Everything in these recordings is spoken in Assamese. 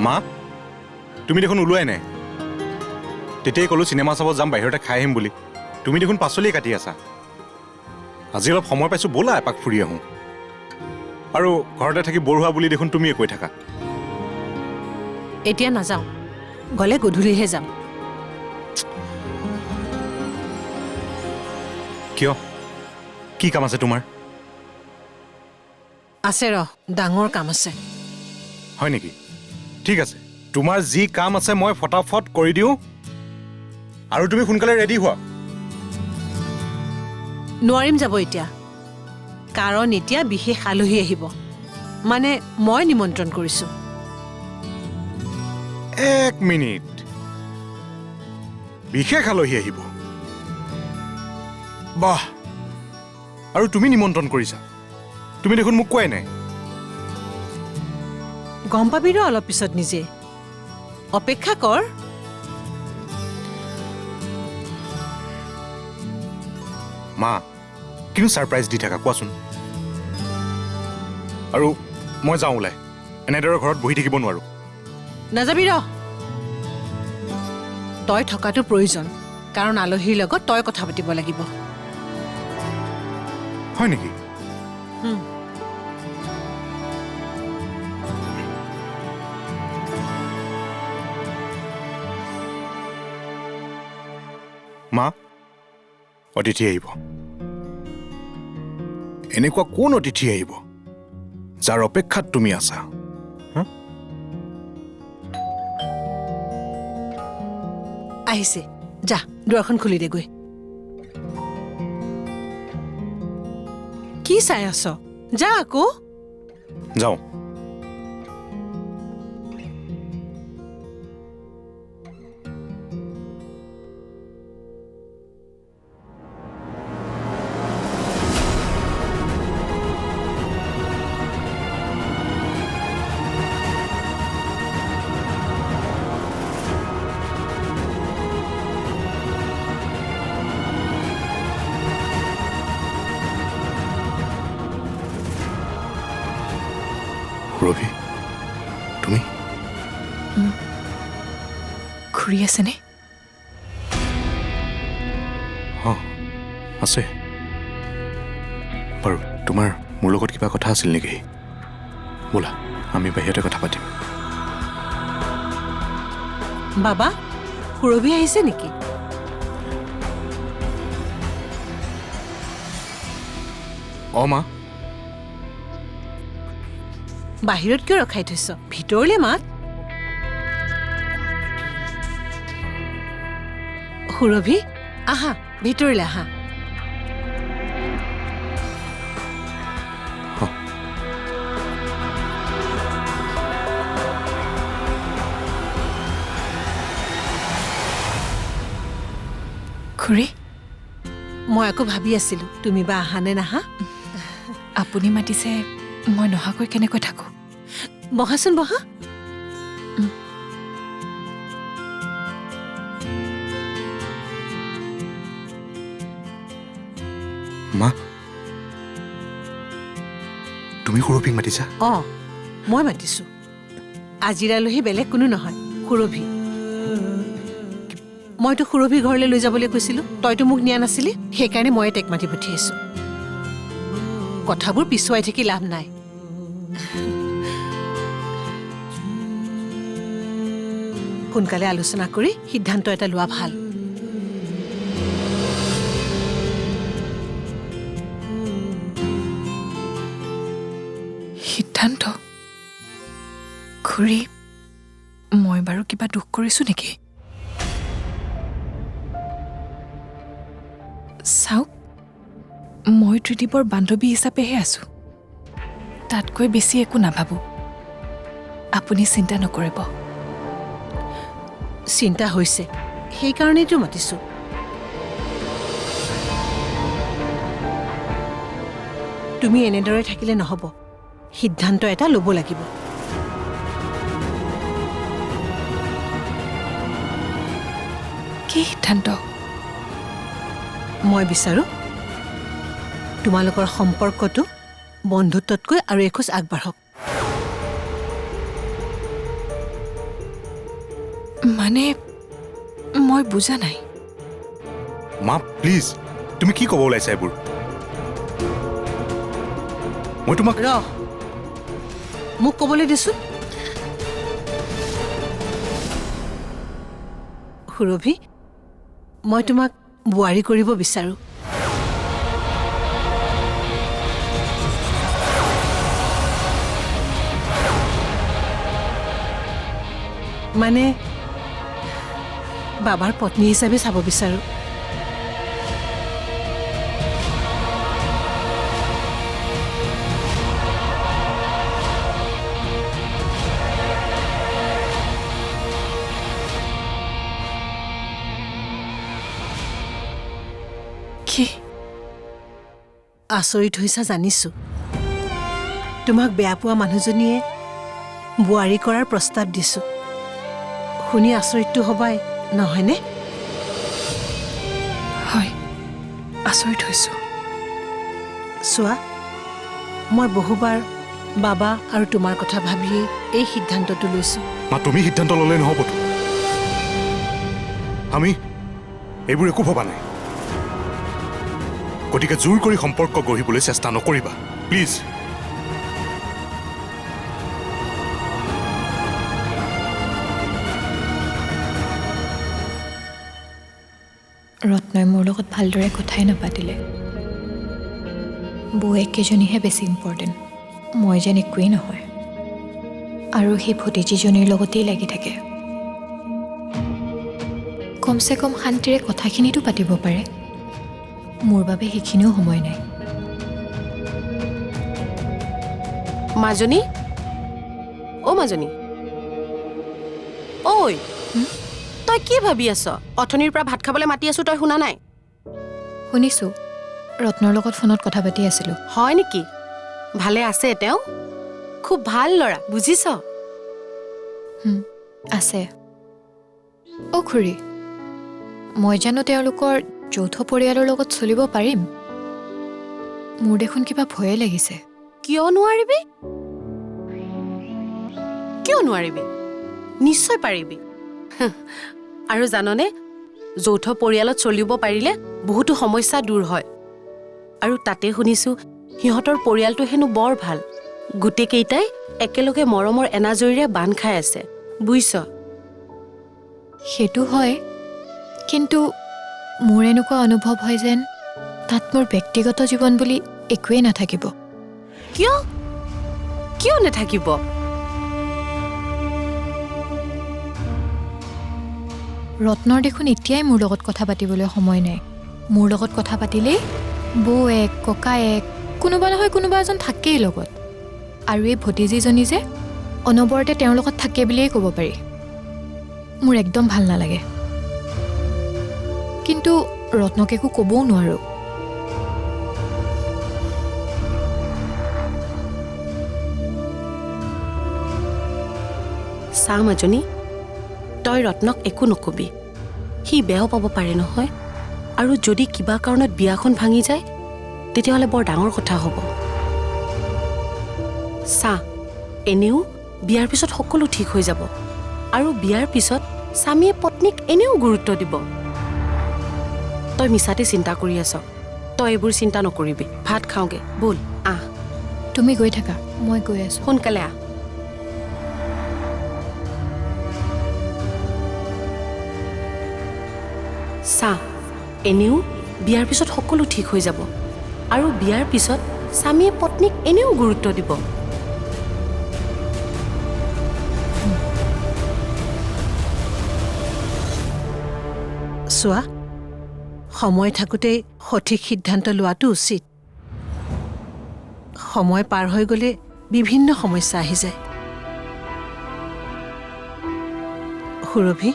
মা তুমি দেখোন ওলোৱাই নাই তেতিয়াই ক'লো চিনেমা চাব যাম বাহিৰতে খাই আহিম বুলি তুমি দেখোন পাচলিয়ে কাটি আছা আজি অলপ সময় পাইছোঁ ব'লা এপাক ফুৰি আহোঁ আৰু ঘৰতে থাকি বৰ হোৱা বুলি দেখোন তুমিয়ে কৈ থাকা এতিয়া নাযাওঁ গ'লে গধূলিহে যাম কিয় কি কাম আছে তোমাৰ আছে ডাঙৰ কাম আছে হয় নেকি ঠিক আছে তোমাৰ যি কাম আছে মই ফটাফট কৰি দিওঁ আৰু তুমি সোনকালে ৰেডি হোৱা নোৱাৰিম যাব এতিয়া কাৰণ এতিয়া বিশেষ আলহী আহিব মানে মই নিমন্ত্ৰণ কৰিছোঁ 1 মিনিট বিশেষ আলহী আহিব বাহ আৰু তুমি নিমন্ত্ৰণ কৰিছা তুমি দেখোন মোক কোৱাই নাই গম পাবি অলপ পিছত নিজে অপেক্ষা কৰ মা কিনো ছাৰপ্ৰাইজ দি থাকা কোৱাচোন আৰু মই যাওঁ ওলাই এনেদৰে ঘৰত বহি থাকিব নোৱাৰোঁ নাযাবি তই থকাটো প্ৰয়োজন কাৰণ আলহীৰ লগত তই কথা পাতিব লাগিব হয় নেকি মা অতিথি আহিব এনেকুৱা কোন অতিথি আহিব যাৰ অপেক্ষাত তুমি আছা আহিছে যা দুৱাৰখন খুলি দেগৈ কি চাই আছ যা আকৌ যাওঁ ৰবি তুমি খুৰী আছেনে আছে বাৰু তোমাৰ মোৰ লগত কিবা কথা আছিল নেকি ব'লা আমি বাহিৰতে কথা পাতিম বাবা সুৰভি আহিছে নেকি মা বাহিৰত কিয় ৰখাই থৈছ ভিতৰলে মাত সুৰভি আহা ভিতৰলে আহা খুৰী মই আকৌ ভাবি আছিলো তুমি বা আহা নে নাহা আপুনি মাতিছে মই নহাকৈ কেনেকৈ থাকোঁ বহাচোন বহা মা তুমি সুৰভিক মাতিছা মই মাতিছো আজিৰ আলহী বেলেগ কোনো নহয় সুৰভি মইতো সুৰভি ঘৰলৈ লৈ যাবলৈ কৈছিলো তইতো মোক নিয়া নাছিলি সেইকাৰণে মই তাইক মাতি পঠিয়াইছো কথাবোৰ পিছুৱাই থাকি লাভ নাই সোনকালে আলোচনা কৰি সিদ্ধান্ত এটা লোৱা ভাল সিদ্ধান্ত খুৰী মই বাৰু কিবা দুখ কৰিছো নেকি চাওক মই ত্ৰিদীপৰ বান্ধৱী হিচাপেহে আছো তাতকৈ বেছি একো নাভাবো আপুনি চিন্তা নকৰিব চিন্তা হৈছে সেইকাৰণেইতো মাতিছো তুমি এনেদৰে থাকিলে নহব সিদ্ধান্ত এটা ল'ব লাগিব কি সিদ্ধান্ত মই বিচাৰো তোমালোকৰ সম্পৰ্কটো বন্ধুত্বতকৈ আৰু এখোজ আগবাঢ়ক মানে মই বুজা নাই। মা প্লিজ তুমি কি ক'ব ওলাইছা এইবোৰ? মই তোমাক ৰ মোক ক'বলৈ দিছোন। সুৰভি, মই তোমাক বোৱাৰী কৰিব বিচাৰোঁ। মানে বাবাৰ পত্নী হিচাপে চাব বিচাৰোঁ। কি? আচৰিত হৈছা জানিছোঁ। তোমাক বেয়া পোৱা মানুহজনীয়ে বোৱাৰী কৰাৰ প্ৰস্তাৱ দিছোঁ। শুনি আচৰিতটো হবাই, নহয়নে? হয়, আচৰিত হৈছোঁ। চোৱা, মই বহুবাৰ বাবা আৰু তোমাৰ কথা ভাবিয়েই এই সিদ্ধান্তটো লৈছোঁ। মা তুমি সিদ্ধান্ত ল'লে নহ'বতো। আমি এইবোৰ একো ভবা নাই। গতিকে জোৰ কৰি সম্পৰ্ক গঢ়িবলৈ চেষ্টা নকৰিবা প্লিজ। ৰত্নই মোৰ লগত ভালদৰে কথাই নাপাতিলে। বৌয়েককেইজনীহে বেছি ইম্পৰ্টেণ্ট, মই যেন একোৱেই নহয়। আৰু সেই ভতিজীজনীৰ লগতেই লাগি থাকে। কমচে কম শান্তিৰে কথাখিনিতো পাতিব পাৰে। মোৰ বাবে সেইখিনিও সময় নাই। মাজনী, অ' মাজনী, ঐ তই কি ভাবি আছ? অথনিৰ পৰা ভাত খাবলৈ মাতি আছো, তই শুনা নাই? শুনিছোঁ, ৰত্নৰ লগত ফোনত কথা পাতি আছিলোঁ। হয় নেকি? ভালে আছে তেওঁ? খুব ভাল ল'ৰা, বুজিছ? আছে। অ' খুৰী, মই জানো তেওঁলোকৰ যৌথ পৰিয়ালৰ লগত চলিব পাৰিম? মোৰ দেখোন কিবা ভয়ে লাগিছে। কিয় নোৱাৰিবি? কিয় নোৱাৰিবি? নিশ্চয় পাৰিবি। আৰু জাননে, যৌথ পৰিয়ালত চলিব পাৰিলে বহুতো সমস্যা দূৰ হয়। আৰু তাতে শুনিছোঁ সিহঁতৰ পৰিয়ালটো হেনো বৰ ভাল। গোটেইকেইটাই একেলগে মৰমৰ এনাজৰীৰে বান্ধ খাই আছে, বুজিছ? সেইটো হয়, কিন্তু মোৰ এনেকুৱা অনুভৱ হয় যেন তাত মোৰ ব্যক্তিগত জীৱন বুলি একোৱেই নাথাকিব। কিয়? কিয় নাথাকিব? ৰত্নৰ দেখোন এতিয়াই মোৰ লগত কথা পাতিবলৈ সময় নাই। মোৰ লগত কথা পাতিলেই বৌয়েক, ককায়েক, কোনোবা নহয় কোনোবা এজন থাকেই লগত। আৰু এই ভতিজীজনী যে অনবৰতে তেওঁৰ লগত থাকে বুলিয়েই ক'ব পাৰি। মোৰ একদম ভাল নালাগে। কিন্তু ৰত্নক একো ক'বও নোৱাৰোঁ। চা মাজনী, তই ৰত্নক একো নকবি। সি বেয়াও পাব পাৰে নহয়। আৰু যদি কিবা কাৰণত বিয়াখন ভাঙি যায়, তেতিয়াহ'লে বৰ ডাঙৰ কথা হ'ব। চা, এনেও বিয়াৰ পিছত সকলো ঠিক হৈ যাব। আৰু বিয়াৰ পিছত স্বামীয়ে পত্নীক এনেও গুৰুত্ব দিব। তই মিছাতে চিন্তা কৰি আছ। তই এইবোৰ চিন্তা নকৰিবি। ভাত খাওঁগে, ব'ল, আহ। তুমি গৈ থাকা, মই গৈ আছোঁ। সোনকালে আহ। চা, এনেও বিয়াৰ পিছত সকলো ঠিক হৈ যাব। আৰু বিয়াৰ পিছত স্বামীয়ে পত্নীক এনেও গুৰুত্ব দিব। চোৱা, সময় থাকোঁতেই সঠিক সিদ্ধান্ত লোৱাটো উচিত। সময় পাৰ হৈ গ'লে বিভিন্ন সমস্যা আহি যায়। সুৰভি,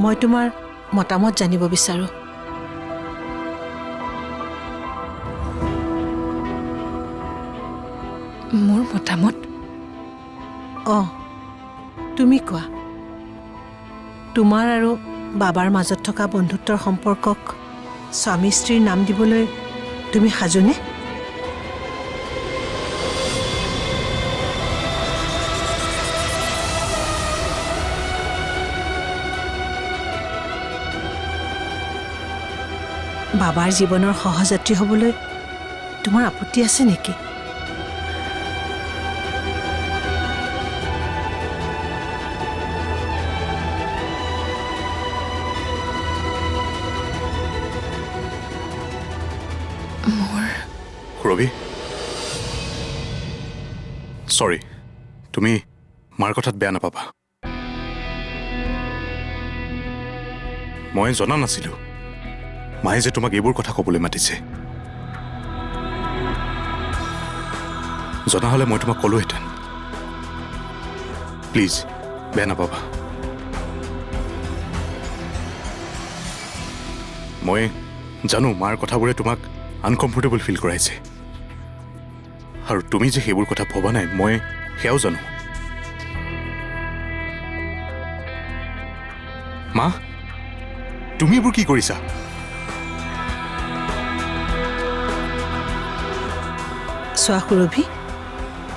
মই তোমাৰ মতামত জানিব বিচাৰোঁ। মোৰ মতামত? অঁ, তুমি কোৱা। তোমাৰ আৰু বাবাৰ মাজত থকা বন্ধুত্বৰ সম্পৰ্কক স্বামী স্ত্ৰীৰ নাম দিবলৈ তুমি সাজুনে? বাবাৰ জীৱনৰ সহযাত্ৰী হ'বলৈ তোমাৰ আপত্তি আছে নেকি? সুৰভি, চৰি, তুমি মাৰ কথাত বেয়া নাপাবা। মই জনা নাছিলো মায়ে যে তোমাক এইবোৰ কথা ক'বলৈ মাতিছে। জনা হ'লে মই তোমাক ক'লোহেঁতেন। প্লিজ বেয়া নাপাবা। মই জানো মাৰ কথাবোৰে তোমাক আনকমফৰ্টেবল ফিল কৰাইছে, আৰু তুমি যে সেইবোৰ কথা ভবা নাই মই সেয়াও জানো। মা, তুমি এইবোৰ কি কৰিছা? চোৱা সুৰভি,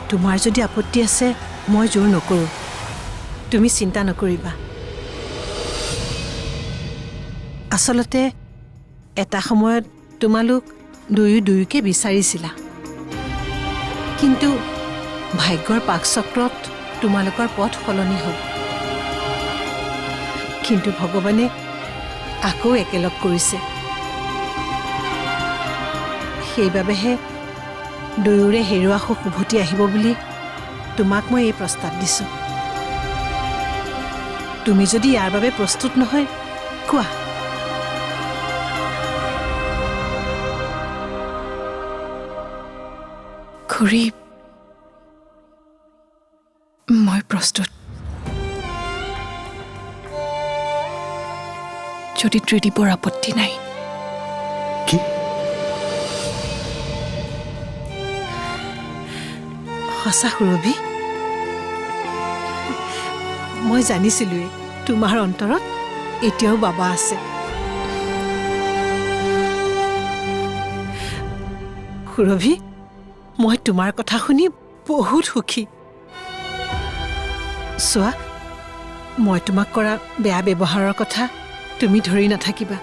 তোমাৰ যদি আপত্তি আছে মই জোৰ নকৰোঁ, তুমি চিন্তা নকৰিবা। আচলতে এটা সময়ত তোমালোক দুয়োকে বিচাৰিছিলা, কিন্তু ভাগ্যৰ পাকচক্ৰত তোমালোকৰ পথ সলনি হ'ল। কিন্তু ভগৱানে আকৌ একেলগ কৰিছে। সেইবাবেহে দুয়োৰে হেৰুৱা সুখ উভতি আহিব বুলি তোমাক মই এই প্ৰস্তাৱ দিছোঁ। তুমি যদি ইয়াৰ বাবে প্ৰস্তুত নহয়, কোৱা। খুৰী, মই প্ৰস্তুত। যদি ত্ৰিদীপৰ আপত্তি নাই। কি? সঁচা সুৰভি, মই জানিছিলোঁৱেই তোমাৰ অন্তৰত এতিয়াও বাবা আছে। সুৰভি, মই তোমাৰ কথা শুনি বহুত সুখী। চোৱা, মই তোমাক কৰা বেয়া ব্যৱহাৰৰ কথা তুমি ধৰি নাথাকিবা।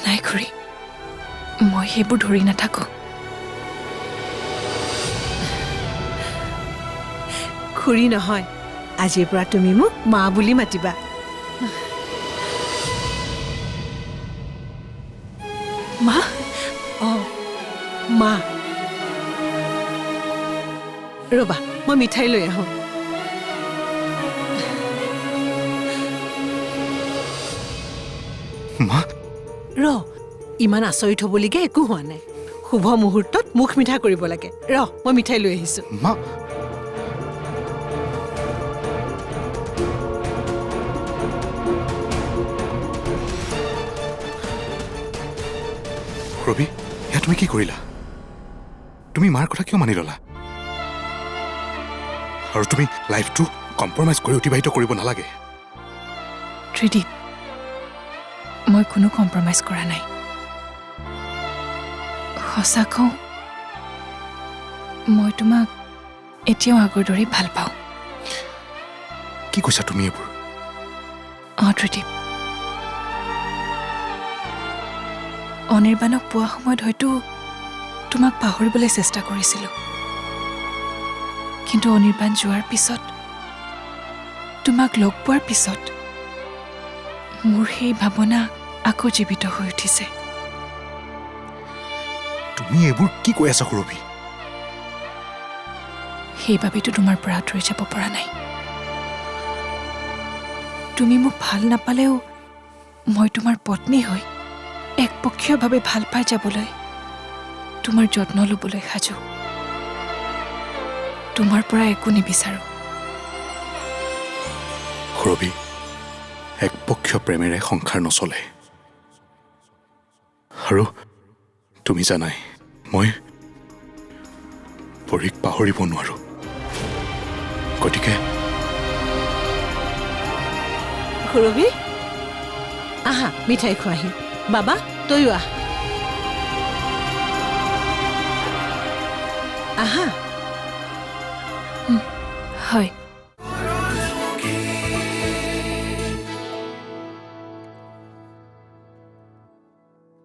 নাই খুৰী, মই সেইবোৰ ধৰি নাথাকোঁ। খুৰী নহয়, আজিৰ পৰা তুমি মোক মা বুলি মাতিবা। মা? অঁ, মা। ৰ'বা, মই মিঠাই লৈ আহোঁ। মা? ইমান আচৰিত হ'বলগীয়া একো হোৱা নাই। শুভ মুহূৰ্তত মুখ মিঠা কৰিব লাগে। মই মিঠাই লৈ আহিছোঁ। মা, ৰবি, এয়া তুমি কি কৰিলা? তুমি মাৰ কথা কিয় মানি ল'লা? আৰু তুমি লাইফটো কম্প্ৰমাইজ কৰি অতিবাহিত কৰিব নালাগে। ত্ৰিদীপ, মই কোনো কম্প্ৰমাইজ কৰা নাই। সঁচা কওঁ, মই তোমাক এতিয়াও আগৰ দৰেই ভাল পাওঁ। কি কৈছা তুমি এইবোৰ? অঁ ত্ৰিদীপ, অনিৰ্বাণক পোৱা সময়ত হয়তো তোমাক পাহৰিবলৈ চেষ্টা কৰিছিলোঁ, কিন্তু অনিৰ্বাণ যোৱাৰ পিছত, তোমাক লগ পোৱাৰ পিছত মোৰ সেই ভাৱনা আকৌ জীৱিত হৈ উঠিছে। তুমি এইবোৰ কি কৈ আছা সুৰভি? সেইবাবেতো তোমাৰ পৰা আঁতৰি যাব পৰা নাই। তুমি মোক ভাল নাপালেও মই তোমাৰ পত্নী হৈ একপক্ষীয়ভাৱে ভাল পাই যাবলৈ, তোমাৰ যত্ন ল'বলৈ সাজু। তোমাৰ পৰা একো নিবিচাৰোঁ। সুৰভি, একপক্ষীয় প্ৰেমেৰে সংসাৰ নচলে। আৰু তুমি জানাই, মই পৰীক পাহৰিব নোৱাৰো। গতিকে সুৰভি, আহা মিঠাই খোৱাহি। বাবা, তয়ো আহ। আহা। হয়।